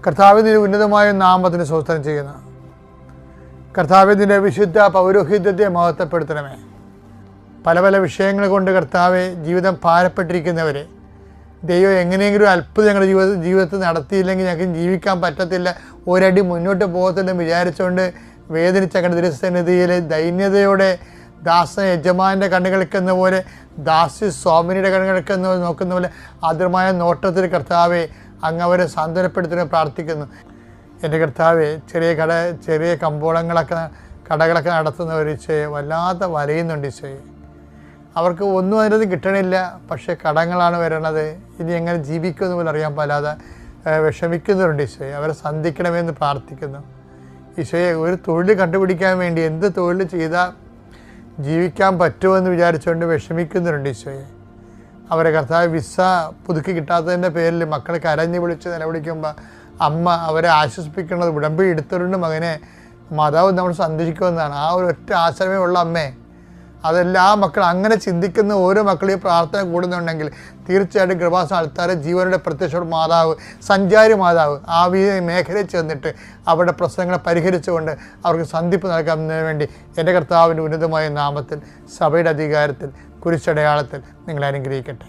കർത്താവിൻ്റെ ഉന്നതമായ നാമത്തിന് സ്തോത്രം ചെയ്യുന്നു. കർത്താവിൻ്റെ വിശുദ്ധ പൗരോഹിത്യത്തെ മഹത്വപ്പെടുത്തണമേ. പല പല വിഷയങ്ങൾ കൊണ്ട് കർത്താവെ ജീവിതം ഭാരപ്പെട്ടിരിക്കുന്നവരെ ദൈവം എങ്ങനെയെങ്കിലും അത്ഭുതം ഞങ്ങളുടെ ജീവിതത്തിൽ നടത്തിയില്ലെങ്കിൽ ഞങ്ങൾക്ക് ജീവിക്കാൻ പറ്റത്തില്ല, ഒരടി മുന്നോട്ട് പോകത്തില്ലെന്ന് വിചാരിച്ചുകൊണ്ട് വേദനിച്ച ഞങ്ങളുടെ ദൈവസന്നിധിയിൽ ദൈന്യതയോടെ ദാസൻ യജമാൻ്റെ കണ്ണുകൾക്കെന്ന പോലെ ദാസി സ്വാമിനിയുടെ കണ്ണുകൾക്കെന്ന നോക്കുന്ന പോലെ ആദ്യമായ നോട്ടത്തിൽ കർത്താവെ അങ്ങ് അവരെ സാന്ത്വനപ്പെടുത്തുന്ന പ്രാർത്ഥിക്കുന്നു. എൻ്റെ കർത്താവെ ചെറിയ കടകളൊക്കെ നടത്തുന്നവർ ഈശോയെ വല്ലാത്ത വലയുന്നുണ്ട് ഈശോയെ. അവർക്ക് ഒന്നും അതിനകത്ത് കിട്ടണില്ല, പക്ഷേ കടങ്ങളാണ് വരണത്. ഇനി എങ്ങനെ ജീവിക്കുമെന്ന് പോലും അറിയാൻ പാലാതെ വിഷമിക്കുന്നവരുണ്ട് ഈശോയെ. അവരെ സന്ധിക്കണമെന്ന് പ്രാർത്ഥിക്കുന്നു. ഈശോയെ ഒരു തൊഴിൽ കണ്ടുപിടിക്കാൻ വേണ്ടി എന്ത് തൊഴിൽ ചെയ്താൽ ജീവിക്കാൻ പറ്റുമെന്ന് വിചാരിച്ചുകൊണ്ട് വിഷമിക്കുന്നവരുണ്ട് ഈശോയെ. അവരെ കർത്താവ് വിസ പുതുക്കി കിട്ടാത്തതിൻ്റെ പേരിൽ മക്കൾ കരഞ്ഞ് വിളിച്ച് നിലവിളിക്കുമ്പോൾ അമ്മ അവരെ ആശ്വസിപ്പിക്കുന്നത് ഉടമ്പടി എടുത്തിട്ടുണ്ട് മകനെ മാതാവ് നമ്മൾ സന്ദർശിക്കുമെന്നാണ്. ആ ഒരു ഒറ്റ ആശ്രമേ ഉള്ള അമ്മേ. അതെല്ലാം ആ മക്കൾ അങ്ങനെ ചിന്തിക്കുന്ന ഓരോ മക്കളും ഈ പ്രാർത്ഥന കൂടുന്നുണ്ടെങ്കിൽ തീർച്ചയായിട്ടും കൃപാസന ആൾക്കാരെ ജീവനുടെ പ്രത്യക്ഷ മാതാവ്, സഞ്ചാരി മാതാവ് ആ മേഖലയിൽ ചെന്നിട്ട് അവരുടെ പ്രശ്നങ്ങളെ പരിഹരിച്ചുകൊണ്ട് അവർക്ക് സന്ധിപ്പ് നൽകുന്നതിന് വേണ്ടി എൻ്റെ കർത്താവിൻ്റെ ഉന്നതമായ നാമത്തിൽ സഭയുടെ അധികാരത്തിൽ കുരിശടയാളത്തിൽ നിങ്ങളെ അനുഗ്രഹിക്കട്ടെ.